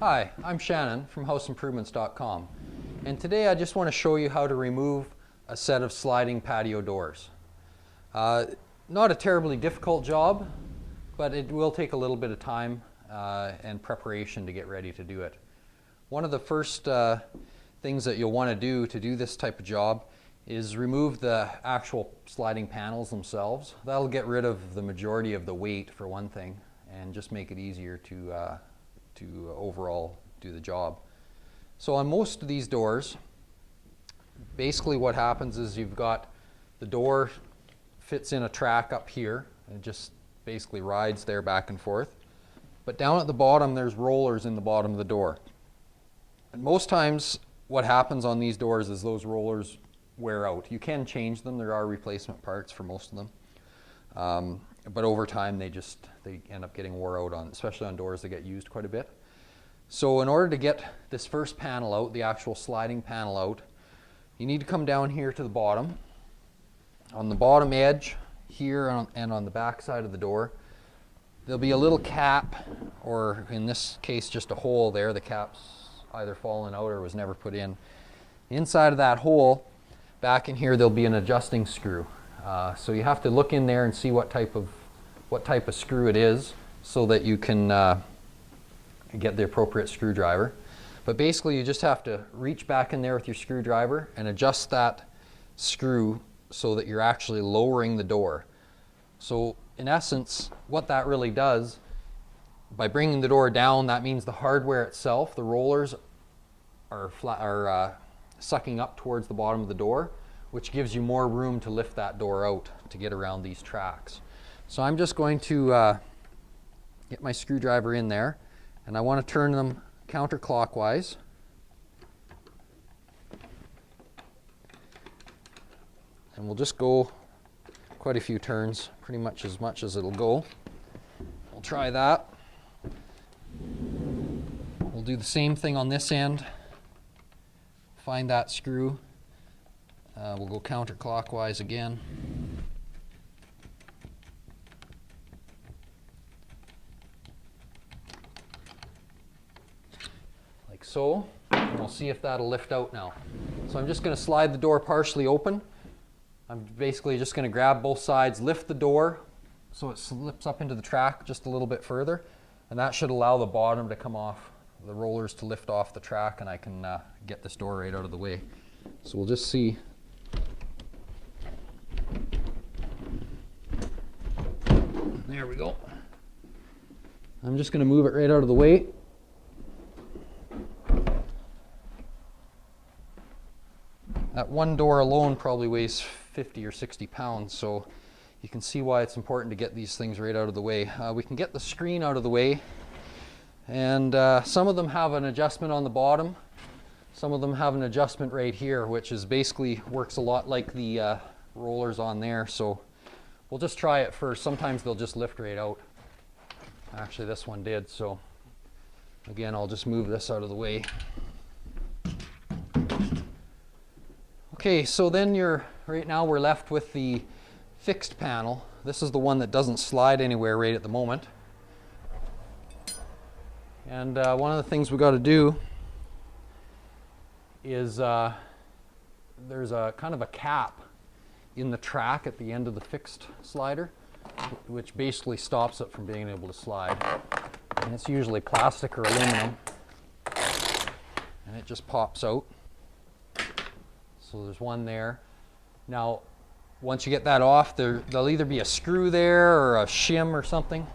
Hi, I'm Shannon from houseimprovements.com, and today I just want to show you how to remove a set of sliding patio doors. Not a terribly difficult job, but it will take a little bit of time and preparation to get ready to do it. One of the first things that you'll want to do this type of job is remove the actual sliding panels themselves. That'll get rid of the majority of the weight for one thing and just make it easier to overall do the job. So on most of these doors, basically what happens is you've got the door fits in a track up here and it just basically rides there back and forth. But down at the bottom there's rollers in the bottom of the door. And most times what happens on these doors is those rollers wear out. You can change them, there are replacement parts for most of them. But over time they end up getting wore out, especially on doors that get used quite a bit. So in order to get this first panel out, the actual sliding panel out, you need to come down here to the bottom. On the bottom edge here and on the back side of the door, there'll be a little cap, or in this case just a hole there. The cap's either fallen out or was never put in. Inside of that hole, back in here, there'll be an adjusting screw. So you have to look in there and see what type of screw it is so that you can get the appropriate screwdriver. But basically you just have to reach back in there with your screwdriver and adjust that screw so that you're actually lowering the door. So in essence, what that really does, by bringing the door down, that means the hardware itself, the rollers are sucking up towards the bottom of the door, which gives you more room to lift that door out to get around these tracks. So I'm just going to get my screwdriver in there, and I want to turn them counterclockwise. And we'll just go quite a few turns, pretty much as it'll go. We'll try that. We'll do the same thing on this end. Find that screw. We'll go counterclockwise again. Like so. And we'll see if that'll lift out now. So I'm just going to slide the door partially open. I'm basically just going to grab both sides, lift the door so it slips up into the track just a little bit further, and that should allow the bottom to come off, the rollers to lift off the track, and I can get this door right out of the way. So we'll just see. There we go. I'm just going to move it right out of the way. That one door alone probably weighs 50 or 60 pounds, so you can see why it's important to get these things right out of the way. We can get the screen out of the way, and some of them have an adjustment on the bottom. Some of them have an adjustment right here, which is basically works a lot like the rollers on there. So we'll just try it first. Sometimes they'll just lift right out. Actually, this one did, so again, I'll just move this out of the way. Okay, so then right now we're left with the fixed panel. This is the one that doesn't slide anywhere right at the moment. And one of the things we got to do is there's a kind of a cap in the track at the end of the fixed slider, which basically stops it from being able to slide. And it's usually plastic or aluminum, and it just pops out. So there's one there. Now, once you get that off, there'll either be a screw there or a shim or something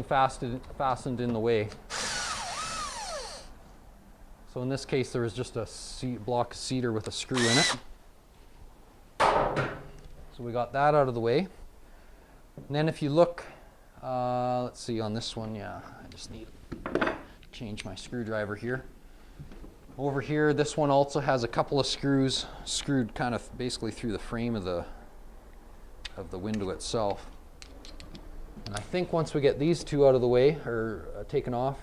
fastened in the way. So in this case, there was just a block of cedar with a screw in it. So we got that out of the way. And then if you look, let's see on this one, yeah, I just need to change my screwdriver here. Over here, this one also has a couple of screws screwed kind of basically through the frame of the window itself. And I think once we get these two out of the way, or taken off,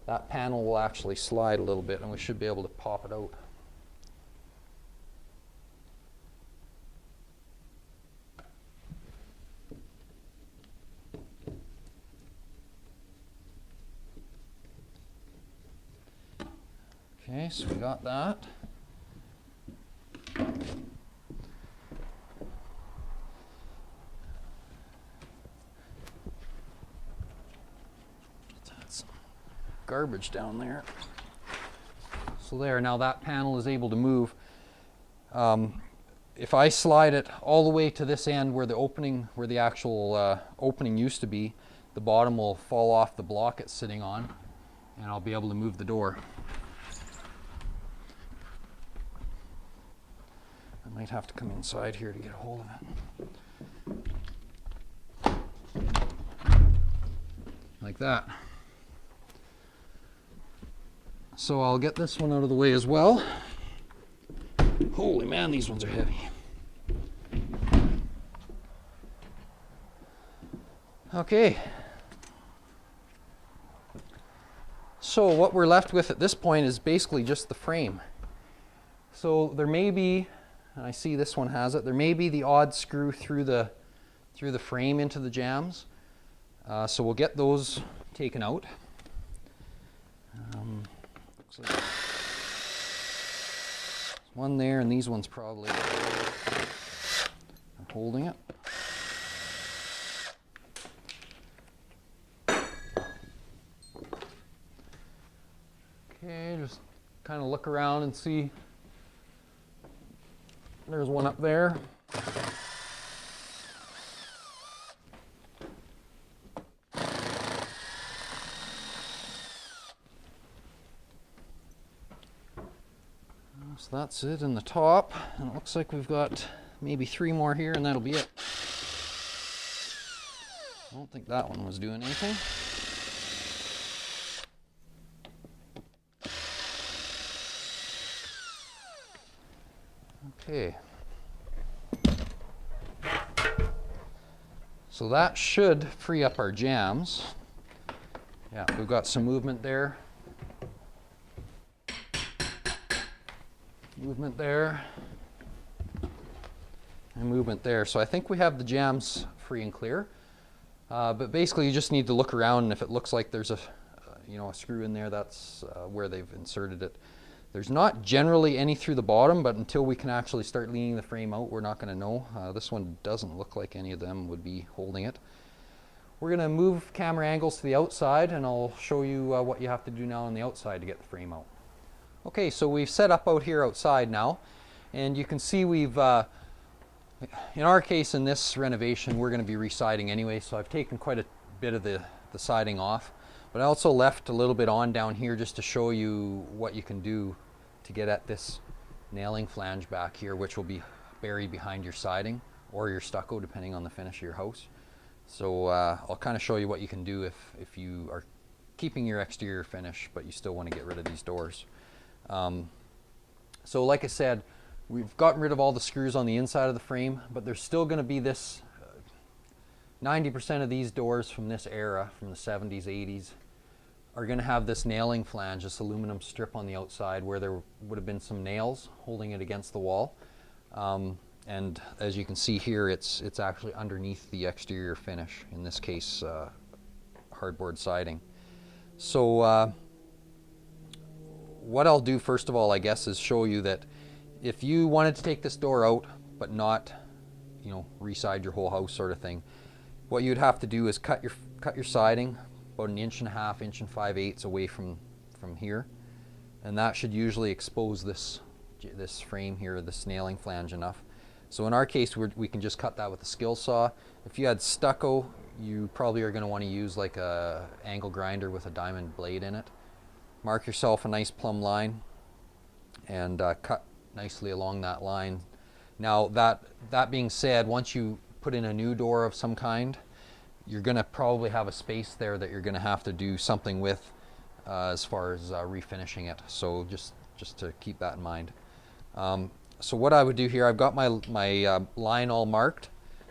that panel will actually slide a little bit and we should be able to pop it out. Okay, so we got that. Some garbage down there. So there, now that panel is able to move. If I slide it all the way to this end where the opening, where the actual opening used to be, the bottom will fall off the block it's sitting on, and I'll be able to move the door. I might have to come inside here to get a hold of it. Like that. So I'll get this one out of the way as well. Holy man, these ones are heavy. Okay. So what we're left with at this point is basically just the frame. So there may be, and I see this one has it, there may be the odd screw through the frame into the jambs. So we'll get those taken out. Looks like one there, and these ones probably are holding it. Okay, just kind of look around and see. There's one up there. So that's it in the top, and it looks like we've got maybe 3 more here, and that'll be it. I don't think that one was doing anything. Okay. So that should free up our jambs. Yeah, we've got some movement there. Movement there, and movement there. So I think we have the jambs free and clear. But basically, you just need to look around, and if it looks like there's a screw in there, that's where they've inserted it. There's not generally any through the bottom, but until we can actually start leaning the frame out, we're not going to know. This one doesn't look like any of them would be holding it. We're going to move camera angles to the outside, and I'll show you what you have to do now on the outside to get the frame out. Okay, so we've set up out here outside now, and you can see we've, in our case in this renovation, we're going to be re-siding anyway, so I've taken quite a bit of the siding off, but I also left a little bit on down here just to show you what you can do to get at this nailing flange back here, which will be buried behind your siding or your stucco, depending on the finish of your house. So I'll kind of show you what you can do if you are keeping your exterior finish, but you still want to get rid of these doors. So like I said, we've gotten rid of all the screws on the inside of the frame, but there's still going to be this 90% of these doors from this era, from the 70s, 80s, are going to have this nailing flange, this aluminum strip on the outside where there would have been some nails holding it against the wall. And as you can see here, it's actually underneath the exterior finish, in this case hardboard siding. So what I'll do first of all, I guess, is show you that if you wanted to take this door out but not, re-side your whole house sort of thing, what you'd have to do is cut your siding about 1.5 inches, 1 5/8 away from here, and that should usually expose this frame here, this nailing flange enough. So in our case, we can just cut that with a skill saw. If you had stucco, you probably are going to want to use like a angle grinder with a diamond blade in it. Mark yourself a nice plumb line and cut nicely along that line. Now that being said, once you put in a new door of some kind, you're going to probably have a space there that you're going to have to do something with as far as refinishing it. So just to keep that in mind. So what I would do here, I've got my line all marked.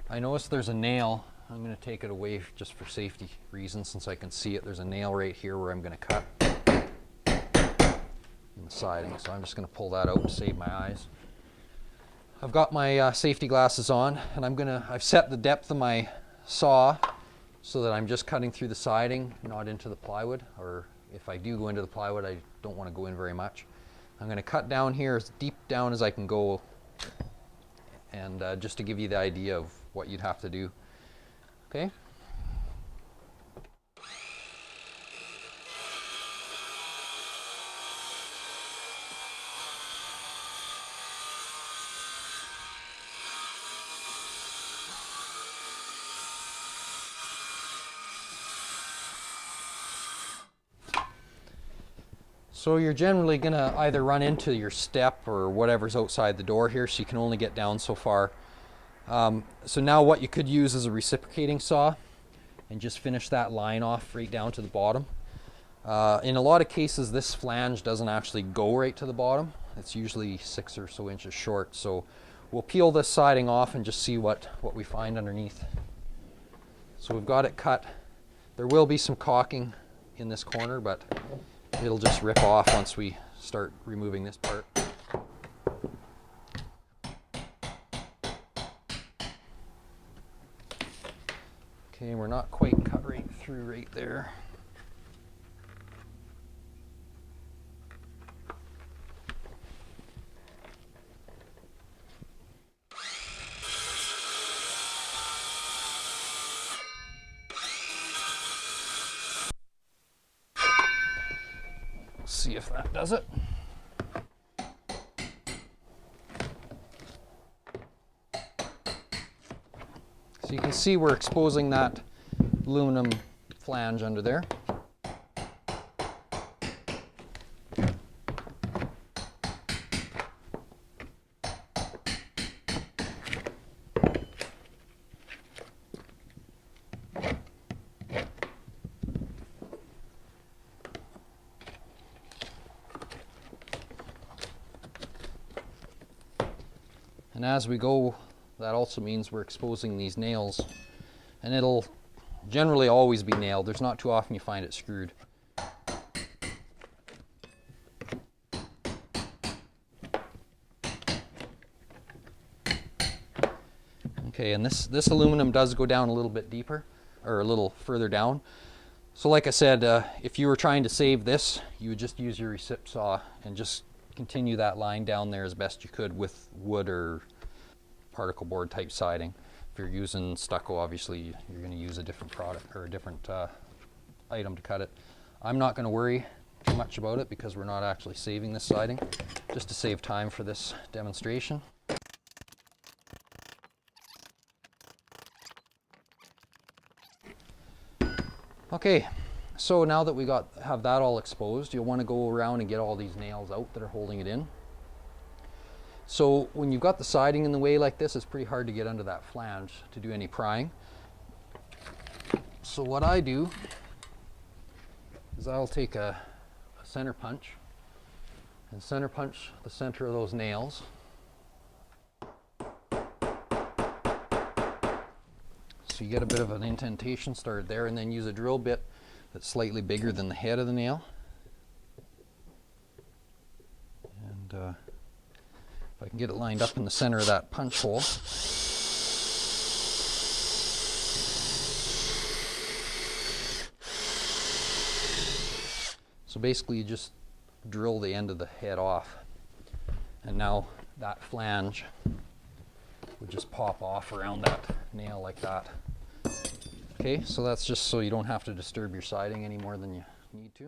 I noticed there's a nail. I'm going to take it away just for safety reasons, since I can see it. There's a nail right here where I'm going to cut in the siding. So I'm just going to pull that out to save my eyes. I've got my safety glasses on, and I've set the depth of my saw so that I'm just cutting through the siding, not into the plywood, or if I do go into the plywood, I don't want to go in very much. I'm going to cut down here as deep down as I can go, and just to give you the idea of what you'd have to do. Okay. So you're generally going to either run into your step or whatever's outside the door here, so you can only get down so far. So now what you could use is a reciprocating saw and just finish that line off right down to the bottom. In a lot of cases, this flange doesn't actually go right to the bottom. It's usually 6 or so inches short. So we'll peel this siding off and just see what we find underneath. So we've got it cut. There will be some caulking in this corner, but it'll just rip off once we start removing this part. Okay, we're not quite cut right through right there. See if that does it. So you can see we're exposing that aluminum flange under there. And as we go, that also means we're exposing these nails, and it'll generally always be nailed. There's not too often you find it screwed. Okay, and this aluminum does go down a little bit deeper, or a little further down. So like I said, if you were trying to save this, you would just use your recip saw and just continue that line down there as best you could with wood or particle board type siding. If you're using stucco, obviously you're going to use a different product or a different item to cut it. I'm not going to worry too much about it because we're not actually saving this siding, just to save time for this demonstration. Okay, so now that we have that all exposed, you'll want to go around and get all these nails out that are holding it in. So when you've got the siding in the way like this, it's pretty hard to get under that flange to do any prying. So what I do is I'll take a center punch and center punch the center of those nails. So you get a bit of an indentation started there, and then use a drill bit that's slightly bigger than the head of the nail. And if I can get it lined up in the center of that punch hole. So basically you just drill the end of the head off, and now that flange would just pop off around that nail like that. Okay, so that's just so you don't have to disturb your siding any more than you need to.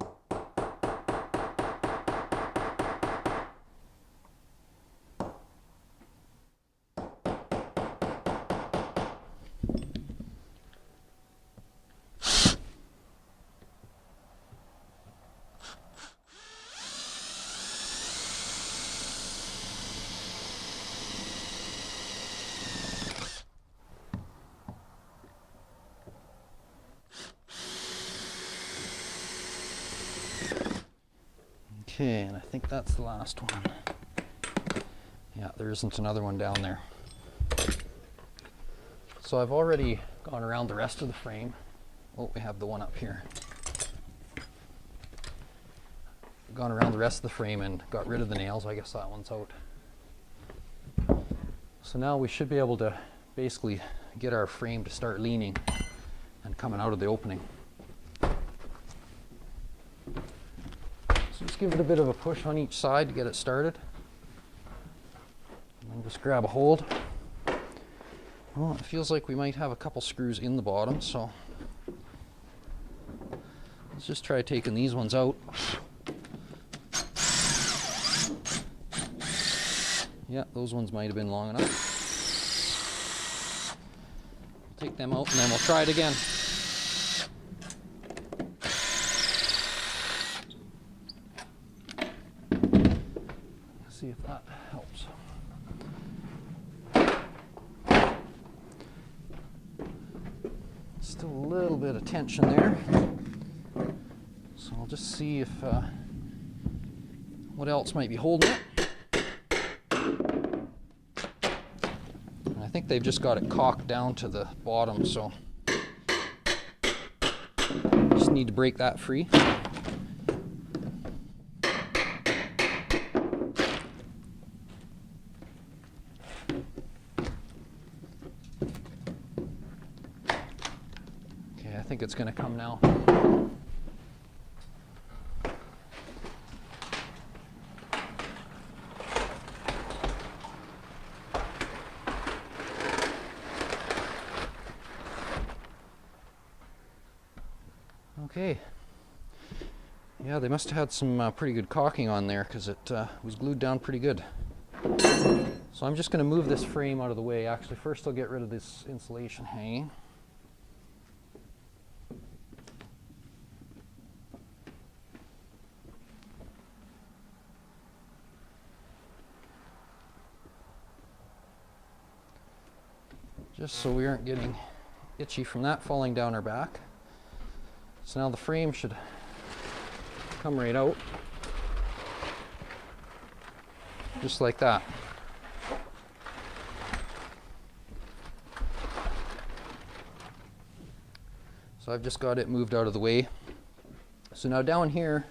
Okay, and I think that's the last one. Yeah, there isn't another one down there. So I've already gone around the rest of the frame. Oh, we have the one up here. Gone around the rest of the frame and got rid of the nails. I guess that one's out. So now we should be able to basically get our frame to start leaning and coming out of the opening. So just just give it a bit of a push on each side to get it started. And then just grab a hold. Well, it feels like we might have a couple screws in the bottom, so let's just try taking these ones out. Yeah, those ones might have been long enough. We'll take them out and then we'll try it again. Let's see if that helps. Still a little bit of tension there. So I'll just see if what else might be holding it. I think they've just got it cocked down to the bottom, so just need to break that free. Okay, I think it's going to come now. Okay, yeah, they must have had some pretty good caulking on there because it was glued down pretty good. So I'm just going to move this frame out of the way. Actually, first I'll get rid of this insulation hanging. Just so we aren't getting itchy from that falling down our back. So now the frame should come right out, just like that. So I've just got it moved out of the way. So now down here,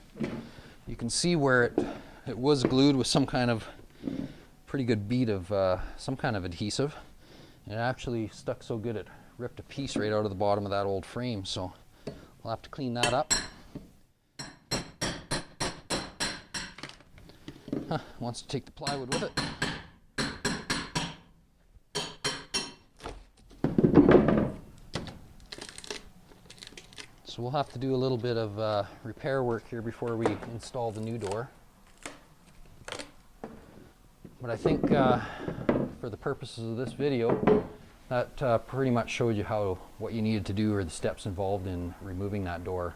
you can see where it was glued with some kind of pretty good bead of some kind of adhesive. And it actually stuck so good it ripped a piece right out of the bottom of that old frame. So I'll have to clean that up. Wants to take the plywood with it. So we'll have to do a little bit of repair work here before we install the new door. But I think for the purposes of this video, that pretty much showed you what you needed to do or the steps involved in removing that door.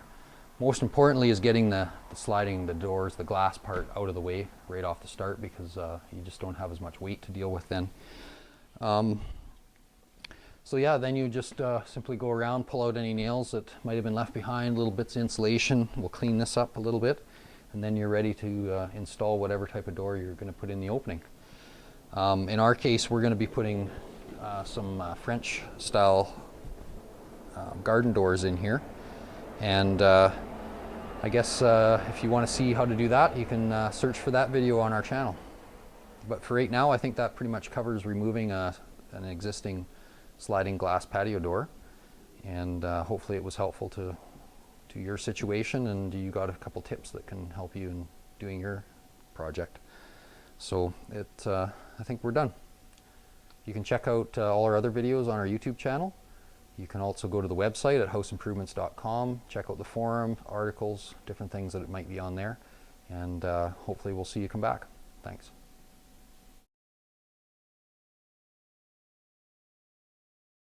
Most importantly is getting the sliding the doors, the glass part out of the way right off the start, because you just don't have as much weight to deal with then. So yeah, then you just simply go around, pull out any nails that might have been left behind, little bits of insulation. We'll clean this up a little bit, and then you're ready to install whatever type of door you're going to put in the opening. In our case, we're going to be putting some French style garden doors in here, and I guess if you want to see how to do that, you can search for that video on our channel. But for right now, I think that pretty much covers removing an existing sliding glass patio door, and hopefully it was helpful to your situation, and you got a couple tips that can help you in doing your project. So I think we're done. You can check out all our other videos on our YouTube channel. You can also go to the website at houseimprovements.com, check out the forum, articles, different things that it might be on there, and hopefully we'll see you come back. Thanks.